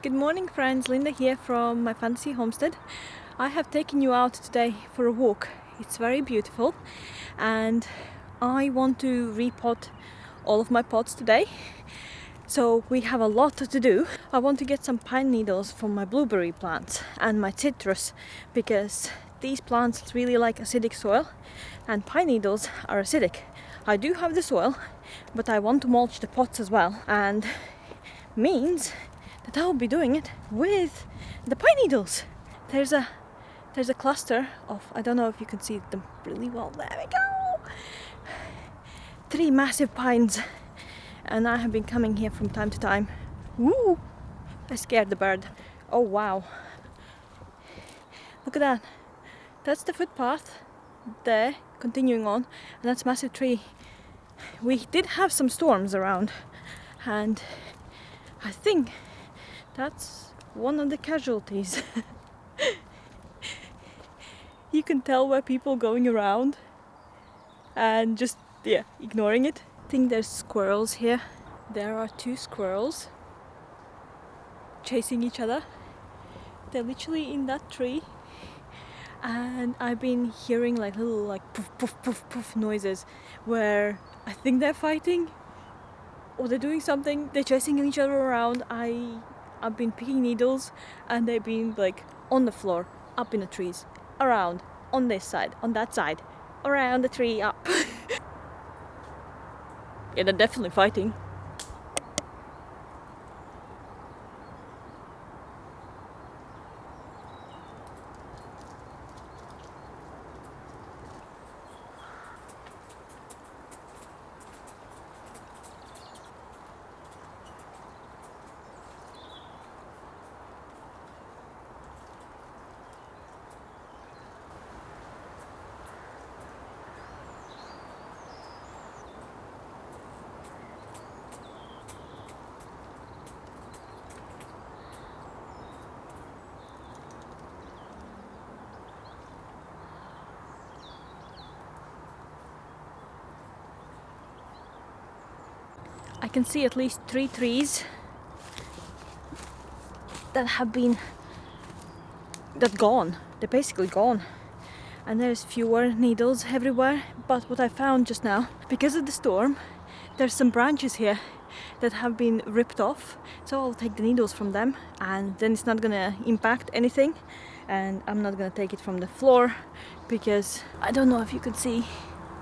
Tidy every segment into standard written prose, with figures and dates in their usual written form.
Good morning friends, Linda here from my fantasy homestead. I have taken you out today for a walk. It's very beautiful and I want to repot all of my pots today. So we have a lot to do. I want to get some pine needles from my blueberry plants and my citrus because these plants really like acidic soil and pine needles are acidic. I do have the soil, but I want to mulch the pots as well, and means that I'll be doing it with the pine needles. There's a cluster of, I don't know if you can see them really well, there we go, 3 massive pines, and I have been coming here from time to time. Woo! I scared the bird. Oh wow, look at that, that's the footpath there continuing on, and that's a massive tree. We did have some storms around and I think that's one of the casualties. You can tell where people going around and just, yeah, ignoring it. I think there's squirrels here. There are 2 squirrels chasing each other. They're literally in that tree, and I've been hearing like little like poof poof poof poof noises where I think they're fighting or they're doing something. They're chasing each other around. I've been picking needles and they've been like on the floor, up in the trees, around, on this side, on that side, around the tree, up. Yeah, they're definitely fighting. I can see at least 3 trees that have been gone. They're basically gone, and there's fewer needles everywhere. But what I found just now, because of the storm, there's some branches here that have been ripped off, so I'll take the needles from them and then it's not gonna impact anything, and I'm not gonna take it from the floor because I don't know if you can see,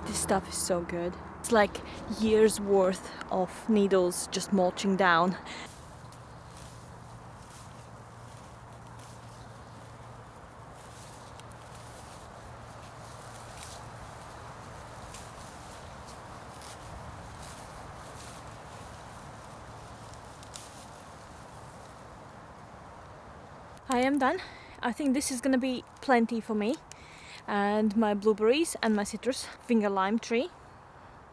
this stuff is so good. It's like years worth of needles just mulching down. I am done. I think this is gonna be plenty for me and my blueberries and my citrus finger lime tree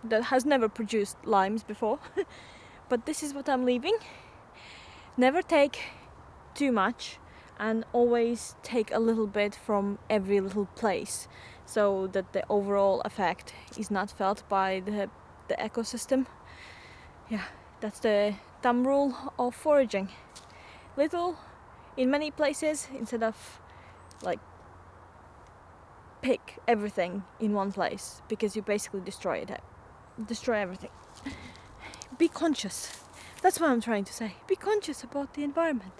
that has never produced limes before. But this is what I'm leaving. Never take too much and always take a little bit from every little place so that the overall effect is not felt by the ecosystem. Yeah, that's the thumb rule of foraging. Little in many places instead of like pick everything in one place, because you basically destroy everything. Be conscious. That's what I'm trying to say. Be conscious about the environment.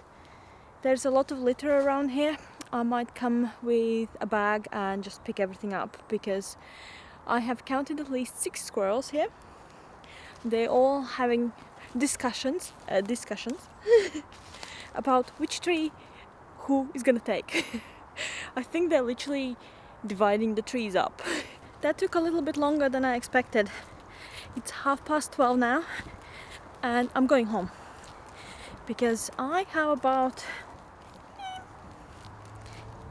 There's a lot of litter around here. I might come with a bag and just pick everything up because I have counted at least 6 squirrels here. They're all having discussions about which tree who is gonna take. I think they're literally dividing the trees up. That took a little bit longer than I expected. It's 12:30 now and I'm going home because I have about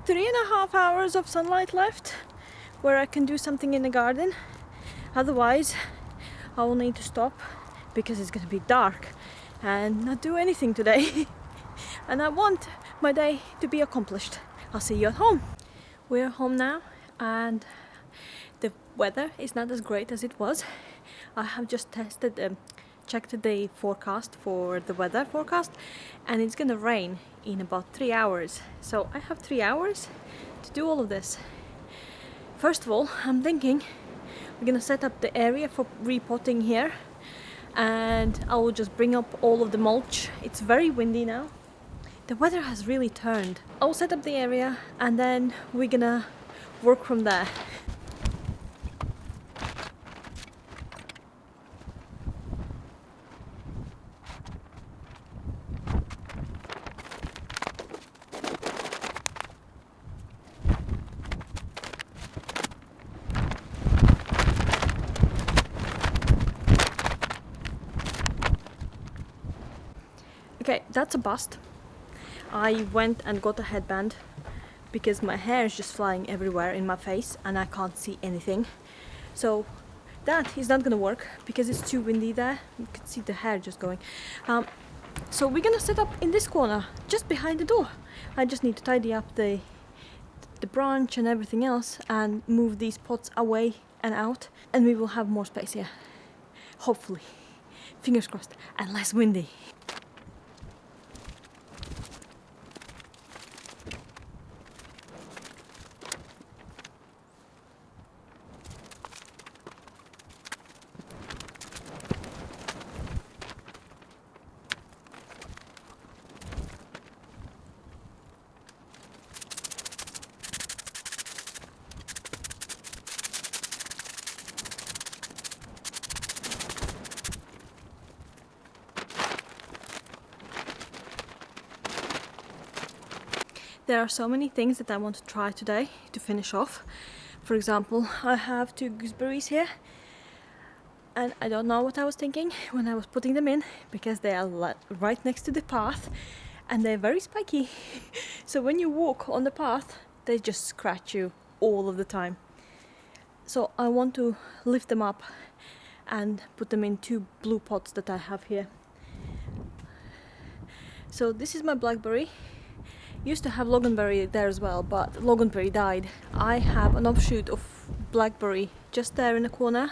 3.5 hours of sunlight left where I can do something in the garden. Otherwise I will need to stop because it's gonna be dark and not do anything today. And I want my day to be accomplished. I'll see you at home. We're home now and the weather is not as great as it was. I have just checked the forecast for the weather forecast, and it's gonna rain in about 3 hours. So I have 3 hours to do all of this. First of all, I'm thinking we're gonna set up the area for repotting here, and I will just bring up all of the mulch. It's very windy now. The weather has really turned. I'll set up the area and then we're gonna work from there. Okay, that's a bust. I went and got a headband because my hair is just flying everywhere in my face and I can't see anything. So that is not gonna work because it's too windy there. You can see the hair just going. So we're gonna set up in this corner, just behind the door. I just need to tidy up the branch and everything else and move these pots away and out, and we will have more space here. Hopefully. Fingers crossed, and less windy. There are so many things that I want to try today to finish off. For example, I have 2 gooseberries here, and I don't know what I was thinking when I was putting them in, because they are right next to the path and they're very spiky. So when you walk on the path, they just scratch you all of the time. So I want to lift them up and put them in 2 blue pots that I have here. So this is my blackberry. Used to have loganberry there as well, but loganberry died. I have an offshoot of blackberry just there in the corner,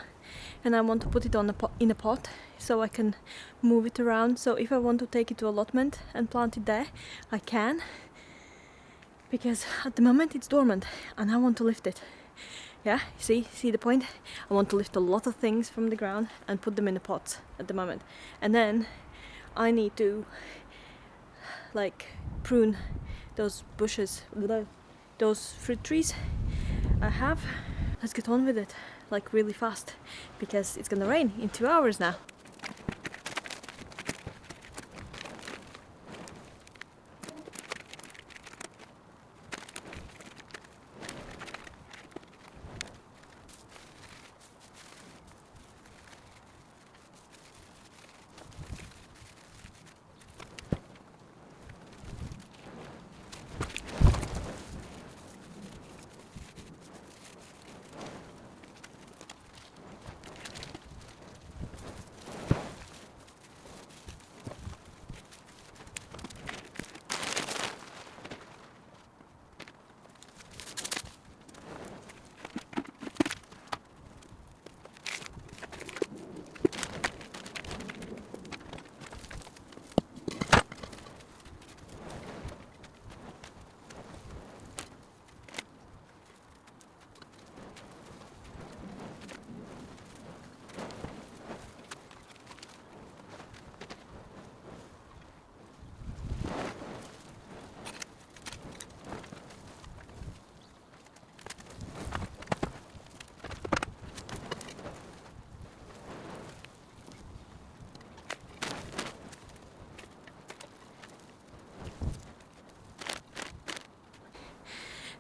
and I want to put it on in a pot so I can move it around. So if I want to take it to allotment and plant it there, I can, because at the moment it's dormant and I want to lift it. Yeah, see the point? I want to lift a lot of things from the ground and put them in the pots at the moment, and then I need to prune those bushes, those fruit trees I have. Let's get on with it, really fast, because it's gonna rain in 2 hours now.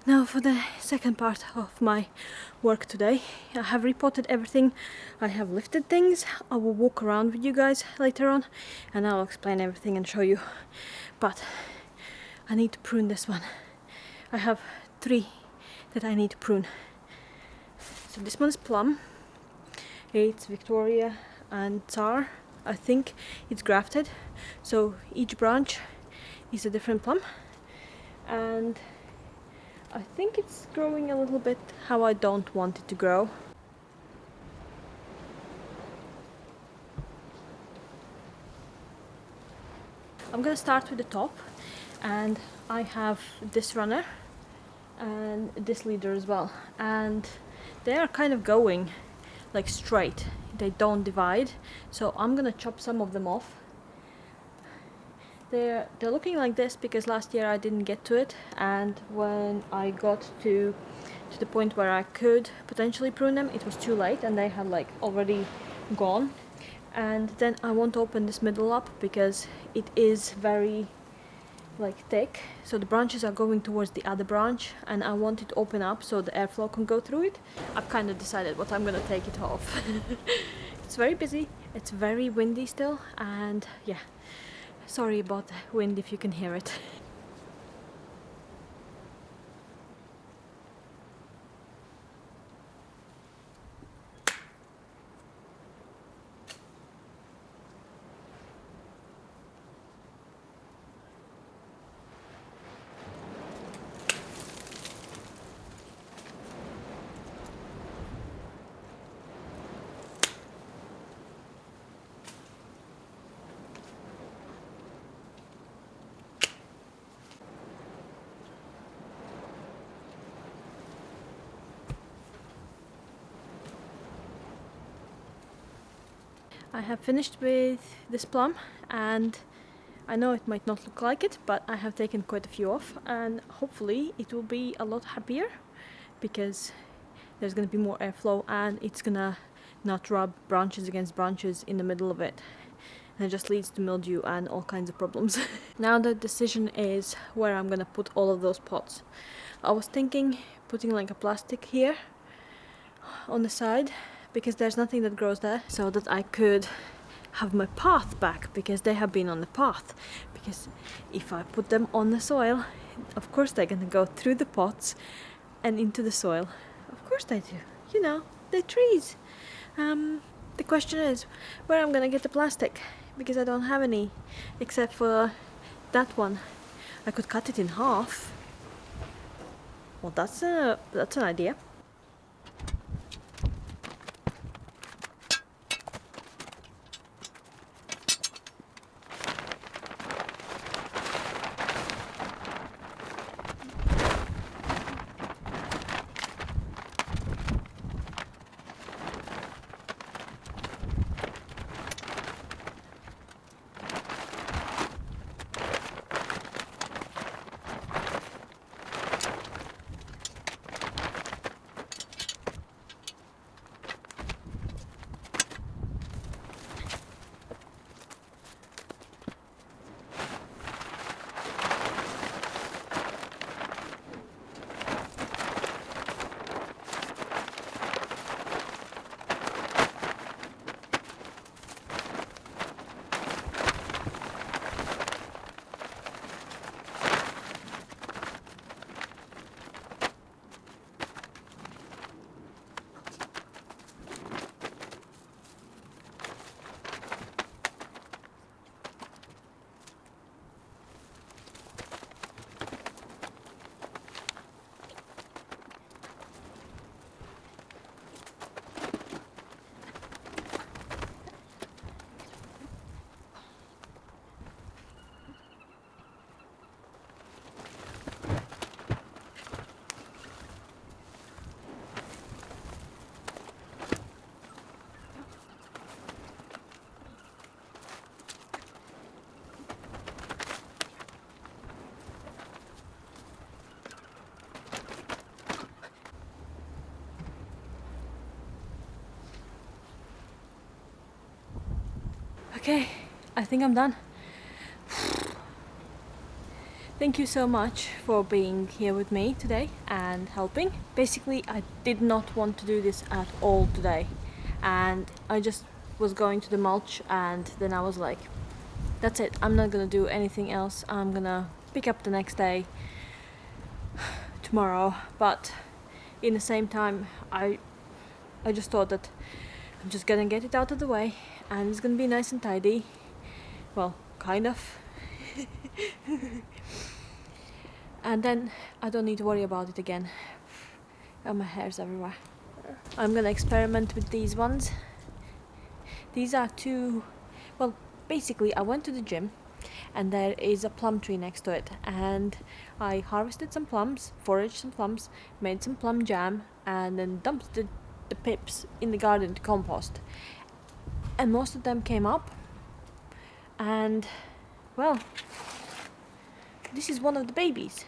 Now for the second part of my work today. I have repotted everything, I have lifted things. I will walk around with you guys later on and I'll explain everything and show you. But I need to prune this one. I have 3 that I need to prune. So this one is plum, it's Victoria and Tsar. I think it's grafted, so each branch is a different plum, and I think it's growing a little bit how I don't want it to grow. I'm gonna start with the top, and I have this runner and this leader as well, and they are kind of going like straight, they don't divide, so I'm gonna chop some of them off. They're looking like this because last year I didn't get to it, and when I got to the point where I could potentially prune them, it was too late and they had like already gone. And then I won't open this middle up because it is very like thick, so the branches are going towards the other branch, and I want it to open up so the airflow can go through it. I've kind of decided what I'm gonna take it off. It's very busy, it's very windy still, and yeah, sorry about the wind if you can hear it. I have finished with this plum, and I know it might not look like it, but I have taken quite a few off, and hopefully it will be a lot happier because there's gonna be more airflow and it's gonna not rub branches against branches in the middle of it, and it just leads to mildew and all kinds of problems. Now the decision is where I'm gonna put all of those pots. I was thinking putting like a plastic here on the side because there's nothing that grows there, so that I could have my path back, because they have been on the path. Because if I put them on the soil, of course they're gonna go through the pots and into the soil. Of course they do, you know, they're trees. The question is where I'm gonna get the plastic, because I don't have any except for that one. I could cut it in half. Well, that's an idea. Okay, I think I'm done. Thank you so much for being here with me today and helping. Basically, I did not want to do this at all today, and I just was going to the mulch, and then I was like, that's it, I'm not gonna do anything else. I'm gonna pick up the next day tomorrow. But in the same time, I just thought that I'm just gonna get it out of the way and it's gonna be nice and tidy. Well, kind of. And then I don't need to worry about it again. Oh, my hair's everywhere. I'm gonna experiment with these ones. These are two, well, basically I went to the gym and there is a plum tree next to it, and I harvested some plums, foraged some plums, made some plum jam, and then dumped the pips in the garden to compost, and most of them came up, and well, this is one of the babies.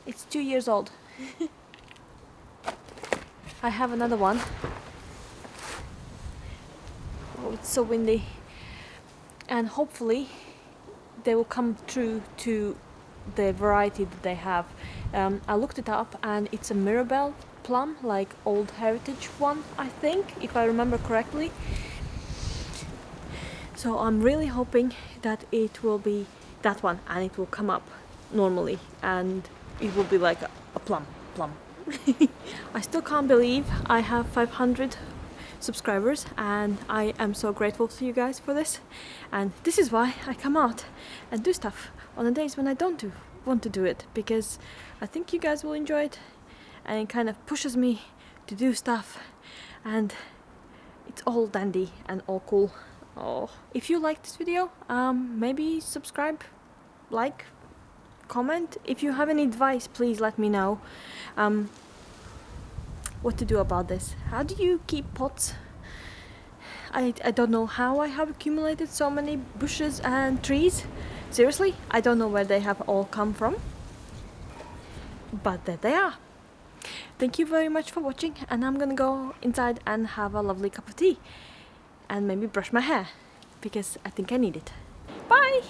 It's 2 years old. I have another one. Oh, it's so windy, and hopefully they will come true to the variety that they have. I looked it up, and it's a Mirabelle plum, like old heritage one, I think, if I remember correctly. So I'm really hoping that it will be that one, and it will come up normally, and it will be like a plum. I still can't believe I have 500 subscribers, and I am so grateful to you guys for this, and this is why I come out and do stuff on the days when I don't want to do it, because I think you guys will enjoy it, and it kind of pushes me to do stuff, and it's all dandy and all cool. Oh, if you like this video, maybe subscribe, like, comment. If you have any advice, please let me know what to do about this. How do you keep pots? I don't know how I have accumulated so many bushes and trees. Seriously, I don't know where they have all come from, but there they are. Thank you very much for watching, and I'm gonna go inside and have a lovely cup of tea and maybe brush my hair, because I think I need it. Bye!